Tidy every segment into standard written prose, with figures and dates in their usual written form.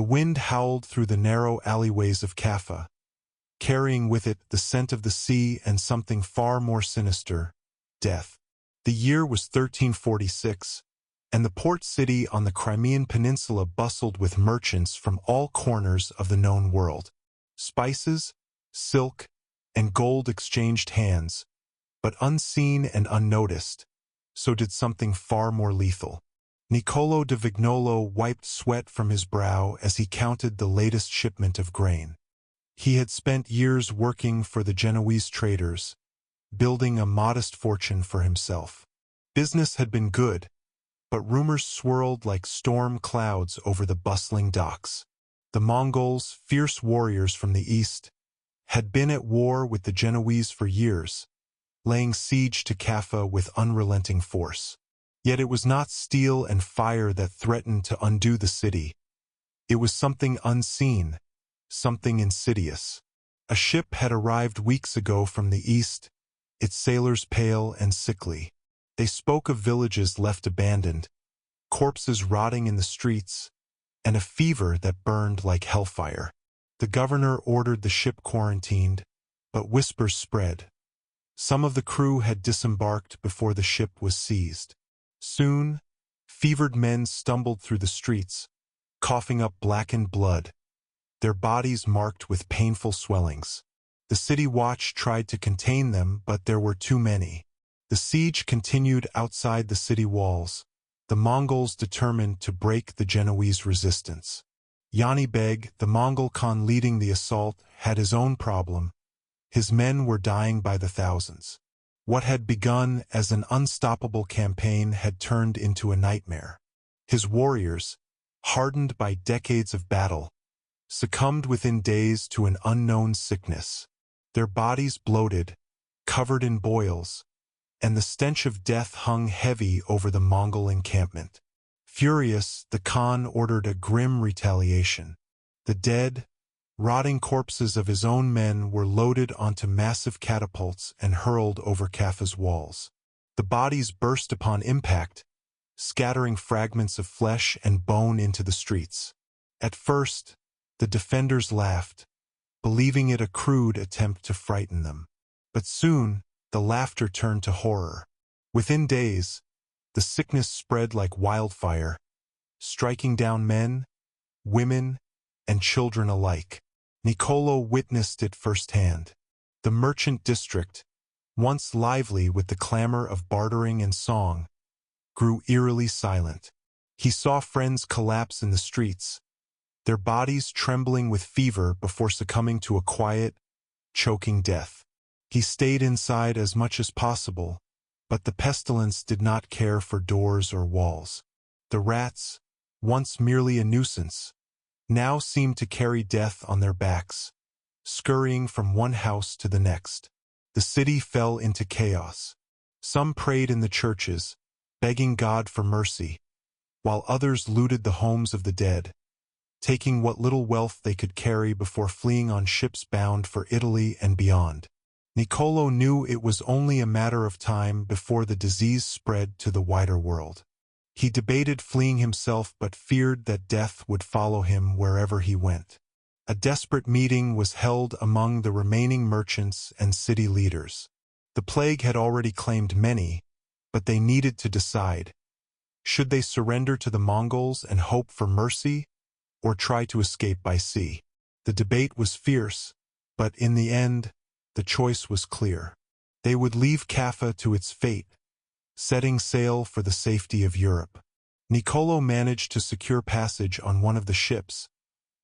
wind howled through the narrow alleyways of Caffa, carrying with it the scent of the sea and something far more sinister, death. The year was 1346, and the port city on the Crimean Peninsula bustled with merchants from all corners of the known world. Spices, silk, and gold exchanged hands, but unseen and unnoticed, so did something far more lethal. Niccolò de Vignolo wiped sweat from his brow as he counted the latest shipment of grain. He had spent years working for the Genoese traders, building a modest fortune for himself. Business had been good, but rumors swirled like storm clouds over the bustling docks. The Mongols, fierce warriors from the east, had been at war with the Genoese for years, laying siege to Caffa with unrelenting force. Yet it was not steel and fire that threatened to undo the city. It was something unseen, something insidious. A ship had arrived weeks ago from the east, its sailors pale and sickly. They spoke of villages left abandoned, corpses rotting in the streets, and a fever that burned like hellfire. The governor ordered the ship quarantined, but whispers spread. Some of the crew had disembarked before the ship was seized. Soon, fevered men stumbled through the streets, coughing up blackened blood, their bodies marked with painful swellings. The city watch tried to contain them, but there were too many. The siege continued outside the city walls, the Mongols determined to break the Genoese resistance. Yani Beg, the Mongol Khan leading the assault, had his own problem. His men were dying by the thousands. What had begun as an unstoppable campaign had turned into a nightmare. His warriors, hardened by decades of battle, succumbed within days to an unknown sickness. Their bodies bloated, covered in boils, and the stench of death hung heavy over the Mongol encampment. Furious, the Khan ordered a grim retaliation. The dead, rotting corpses of his own men were loaded onto massive catapults and hurled over Caffa's walls. The bodies burst upon impact, scattering fragments of flesh and bone into the streets. At first, the defenders laughed, believing it a crude attempt to frighten them. But soon, the laughter turned to horror. Within days, the sickness spread like wildfire, striking down men, women, and children alike. Niccolò witnessed it firsthand. The merchant district, once lively with the clamor of bartering and song, grew eerily silent. He saw friends collapse in the streets, their bodies trembling with fever before succumbing to a quiet, choking death. He stayed inside as much as possible, but the pestilence did not care for doors or walls. The rats, once merely a nuisance, now seemed to carry death on their backs, scurrying from one house to the next. The city fell into chaos. Some prayed in the churches, begging God for mercy, while others looted the homes of the dead, taking what little wealth they could carry before fleeing on ships bound for Italy and beyond. Niccolò knew it was only a matter of time before the disease spread to the wider world. He debated fleeing himself but feared that death would follow him wherever he went. A desperate meeting was held among the remaining merchants and city leaders. The plague had already claimed many, but they needed to decide. Should they surrender to the Mongols and hope for mercy, or try to escape by sea? The debate was fierce, but in the end, the choice was clear. They would leave Caffa to its fate, setting sail for the safety of Europe. Niccolò managed to secure passage on one of the ships,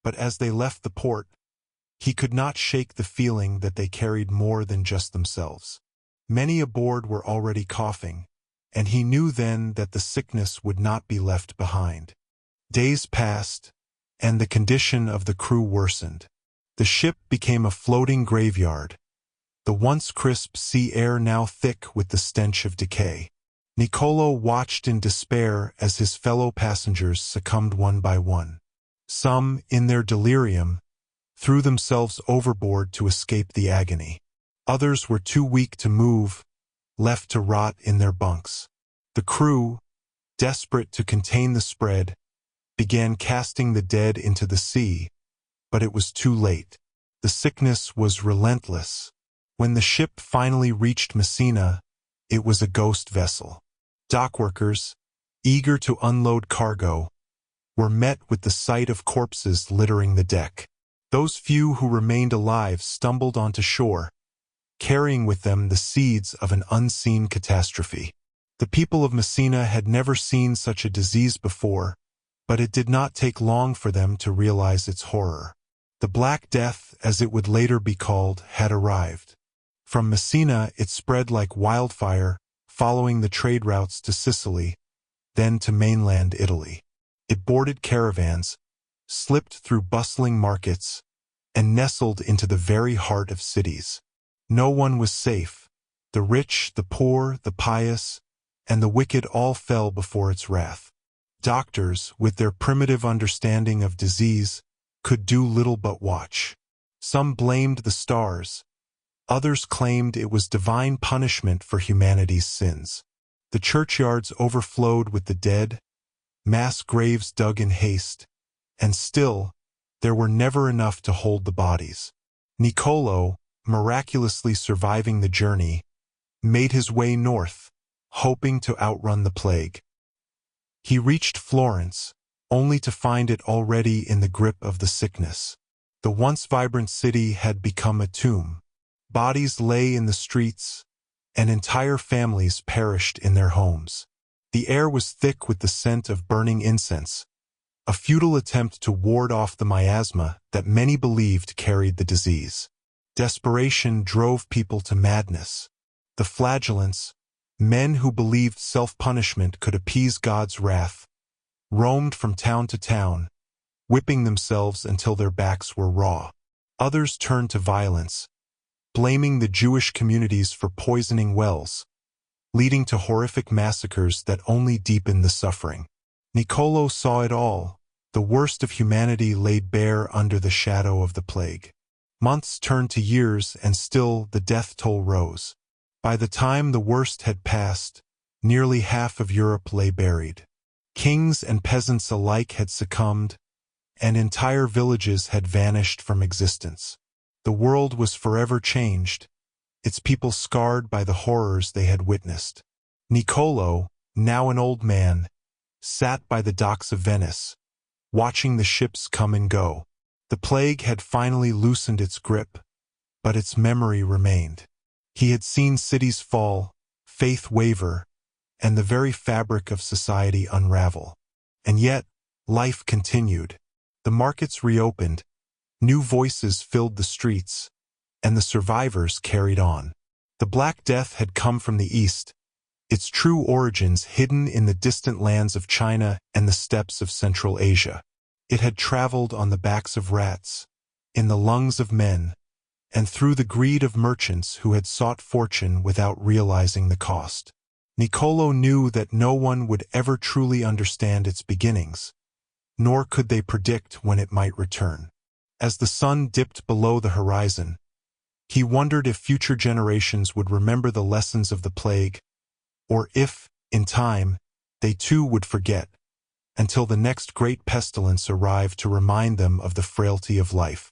but as they left the port, he could not shake the feeling that they carried more than just themselves. Many aboard were already coughing, and he knew then that the sickness would not be left behind. Days passed, and the condition of the crew worsened. The ship became a floating graveyard, the once crisp sea air now thick with the stench of decay. Niccolò watched in despair as his fellow passengers succumbed one by one. Some, in their delirium, threw themselves overboard to escape the agony. Others were too weak to move, left to rot in their bunks. The crew, desperate to contain the spread, began casting the dead into the sea, but it was too late. The sickness was relentless. When the ship finally reached Messina, it was a ghost vessel. Dockworkers, eager to unload cargo, were met with the sight of corpses littering the deck. Those few who remained alive stumbled onto shore, carrying with them the seeds of an unseen catastrophe. The people of Messina had never seen such a disease before, but it did not take long for them to realize its horror. The Black Death, as it would later be called, had arrived. From Messina it spread like wildfire, following the trade routes to Sicily, then to mainland Italy. It boarded caravans, slipped through bustling markets, and nestled into the very heart of cities. No one was safe. The rich, the poor, the pious, and the wicked all fell before its wrath. Doctors, with their primitive understanding of disease, could do little but watch. Some blamed the stars. Others claimed it was divine punishment for humanity's sins. The churchyards overflowed with the dead, mass graves dug in haste, and still, there were never enough to hold the bodies. Niccolo, miraculously surviving the journey, made his way north, hoping to outrun the plague. He reached Florence, only to find it already in the grip of the sickness. The once vibrant city had become a tomb. Bodies lay in the streets, and entire families perished in their homes. The air was thick with the scent of burning incense, a futile attempt to ward off the miasma that many believed carried the disease. Desperation drove people to madness. The flagellants, men who believed self-punishment could appease God's wrath, roamed from town to town, whipping themselves until their backs were raw. Others turned to violence, blaming the Jewish communities for poisoning wells, leading to horrific massacres that only deepened the suffering. Niccolo saw it all. The worst of humanity laid bare under the shadow of the plague. Months turned to years, and still the death toll rose. By the time the worst had passed, nearly half of Europe lay buried. Kings and peasants alike had succumbed, and entire villages had vanished from existence. The world was forever changed, its people scarred by the horrors they had witnessed. Niccolo, now an old man, sat by the docks of Venice, watching the ships come and go. The plague had finally loosened its grip, but its memory remained. He had seen cities fall, faith waver, and the very fabric of society unravel. And yet, life continued. The markets reopened, new voices filled the streets, and the survivors carried on. The Black Death had come from the east, its true origins hidden in the distant lands of China and the steppes of Central Asia. It had traveled on the backs of rats, in the lungs of men, and through the greed of merchants who had sought fortune without realizing the cost. Niccolo knew that no one would ever truly understand its beginnings, nor could they predict when it might return. As the sun dipped below the horizon, he wondered if future generations would remember the lessons of the plague, or if, in time, they too would forget, until the next great pestilence arrived to remind them of the frailty of life.